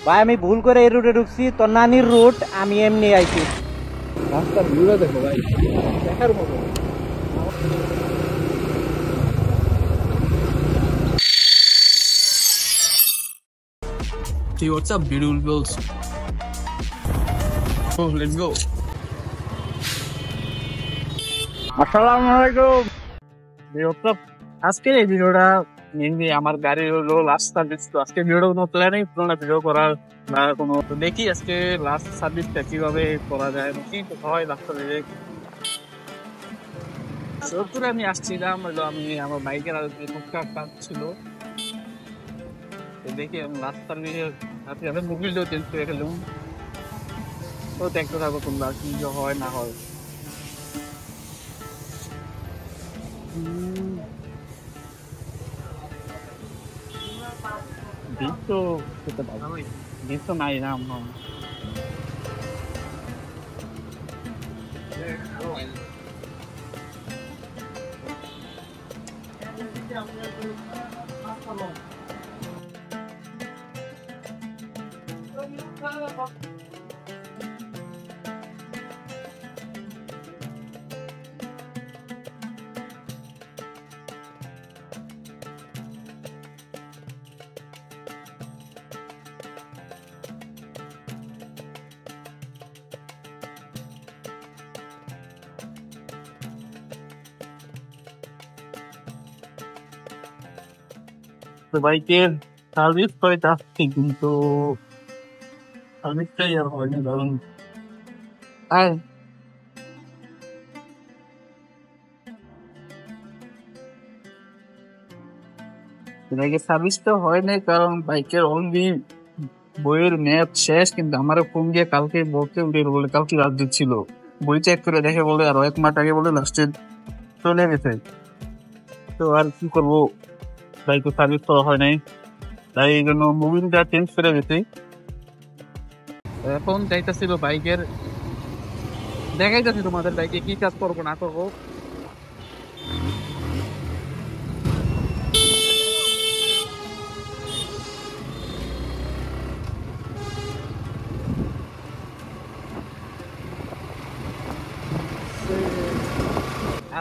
ভাই আমি ভুল করে এই রুটে ঢুকছি, তোর নানির রুট, আমি এমনি আইছি। রাস্তার ভিউটা দেখো ভাই, দেখার মতো। Hey, what's up, beautiful girls? Oh, let's go. আসসালামু আলাইকুম। Hey, what's up? আজকের এই ভিডিওটা মেনলি আমার গাড়ির হলো লাস্ট সার্ভিস। তো আজকে ভিডিওটা কোনো প্ল্যানিং ছিল না ভিডিও করার বা কোনো, তো দেখি আজকে লাস্ট সার্ভিসটা কিভাবে করা যায়, কি হয় লাস্ট সার্ভিসে। সত্যি আমি আসছিলাম হলো, আমি আমার বাইকের আর টুকটাক কাজ ছিল, তো দেখি আমি লাস্ট সার্ভিসে আজকে আমি মোবিলটাও চেঞ্জ করে ফেললাম। তো দেখতে থাকবো তোমরা কি হয় না হয়। বীজ তো খেতে পারবো, বীজ তো নাই না আমার। তো বাইকের সার্ভিস করে যাচ্ছি, কিন্তু সার্ভিসটাই আর হয়নি, কারণ আর বাইকের সার্ভিসটা হয় নাই, কারণ বাইকের অলরেডি বইয়ের ম্যাপ শেষ। কিন্তু আমার ফোন দিয়ে কালকে বলতে উঠে বলে কালকে রাত দিচ্ছিল, বই চেক করে দেখে বলে আরো 1 মাস আগে বলে লাস্টে চলে গেছে। তো আর কি করবো, বাইকের সার্ভিস করা হয় নাই, তাই এই জন্য মোবিলটা চেঞ্জ করে গেছি। এখন যাইতেছিল বাইকের, দেখাইতেছি তোমাদের বাইকে কি কাজ করবো না করবো।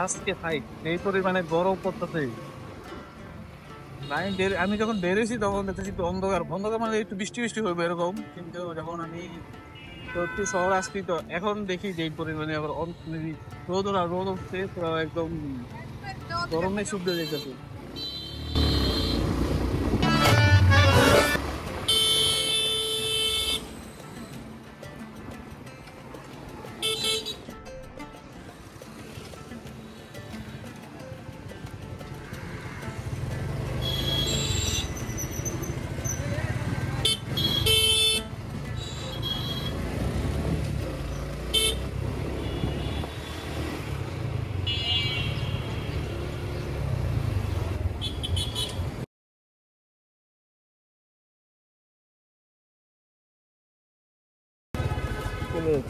আজকে ভাই এই পরিমাণে গরম পড়তেছে, আমি যখন বেরোইছি তখন দেখতেছি একটু অন্ধকার অন্ধকার, মানে একটু বৃষ্টি বৃষ্টি হইবে এরকম, কিন্তু যখন আমি সত্যি শহর আসছি তো এখন দেখি যে এই পরিমাণে আবার রোদ উঠছে পুরো একদম গরমে শুদ্ধ যেতেছে।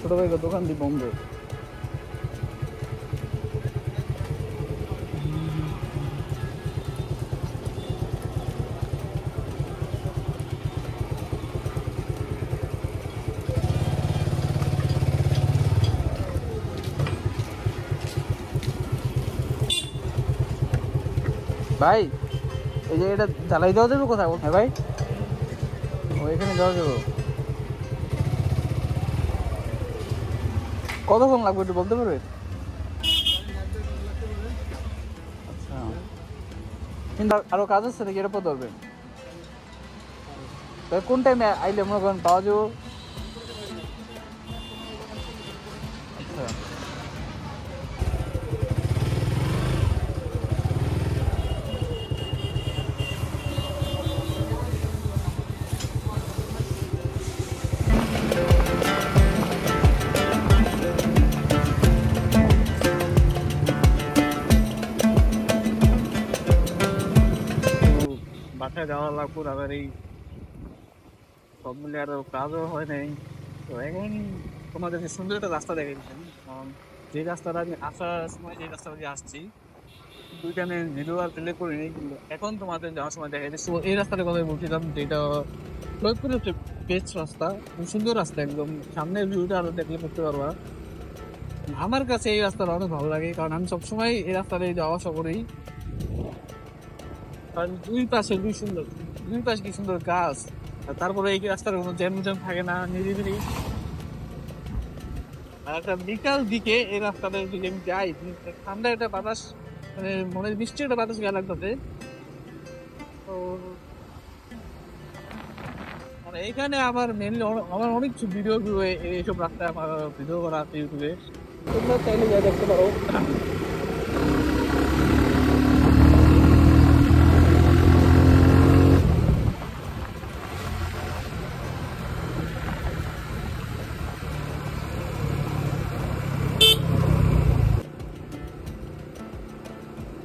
ছোট ভাইকে দোকান দি বন্ধ। ভাই এই যে এটা জ্বালাই দেওয়া যাবে কোথায়? হ্যাঁ ভাই, ওইখানে দেওয়া যাবে। কতক্ষণ লাগবে একটু বলতে পারবে? আচ্ছা, কিন্তু আরো কাজ আছে নাকি এটা পর ধরবেন? কোন টাইমে আইলে মনে করেন পাওয়া যাবো? আচ্ছা, বাসায় যাওয়া লাগবো, আবার এই সব মিলে আরো কাজও হয় নাই। তো এখন তোমাদেরকে সুন্দর একটা রাস্তা দেখে দিচ্ছেন, কারণ যে রাস্তাটা আমি আসার সময় যে রাস্তা দিয়ে আসছি দুইটা আমি ভিডিও আর প্লে করিনি, কিন্তু এখন তোমাদের যাওয়ার সময় দেখা যাচ্ছে। এই রাস্তাটার কথা বলছিলাম, যেটা সৈয়দপুর হচ্ছে বেস্ট রাস্তা, খুব সুন্দর রাস্তা, একদম সামনের ভিউটা আরো দেখলে করতে পারবা। আমার কাছে এই রাস্তাটা অনেক ভালো লাগে, কারণ আমি সবসময় এই রাস্তা দিয়ে যাওয়া আসা করি। কারণ দুই পাশে দুই পাশে কি সুন্দর গাছ, আর তারপরে এই রাস্তার কোনো জ্যাম থাকে না, নিরিবিলি। আর একটা বিকাল দিকে এই রাস্তাটা যদি আমি যাই, ঠান্ডা একটা বাতাস, মানে মনে বৃষ্টি একটা বাতাস গায়ে লাগতেছে। তো মানে এখানে আমার মেনলি আমার অনেক ভিডিও এইসব রাস্তায় আমার ভিডিও করা আছে ইউটিউবে, তোমরা চাইলে যা দেখতে পারো।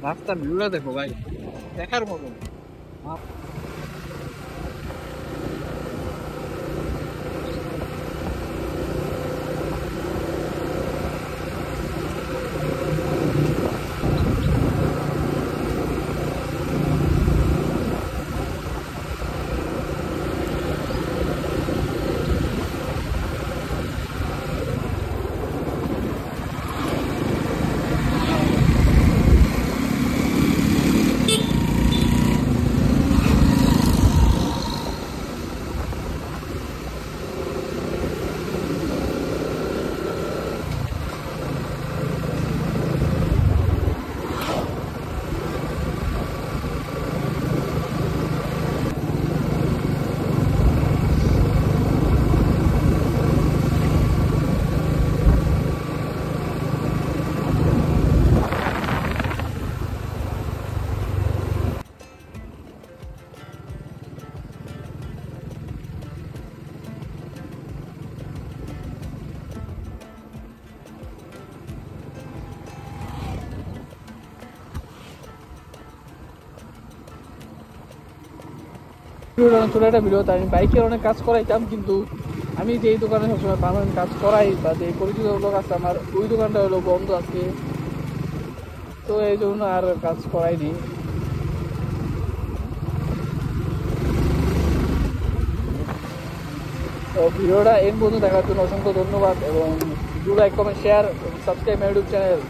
রাস্তার ভিউটা দেখো ভাই, দেখার মতো। ছোট একটা ভিডিও, আমি বাইকের অনেক কাজ করাইতাম, কিন্তু আমি যেই দোকানে সবসময় পার্মানেন্ট কাজ করাই বা যে পরিচিত লোক আছে আমার, ওই দোকানটা হলো বন্ধ আছে, তো এই জন্য আর কাজ করাইনি। তো ভিডিওটা এর পর্যন্ত দেখার জন্য অসংখ্য ধন্যবাদ, এবং do like, comment, share, subscribe my YouTube channel.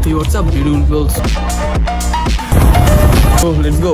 Hey, what's up, beautiful girls? Oh, let's go.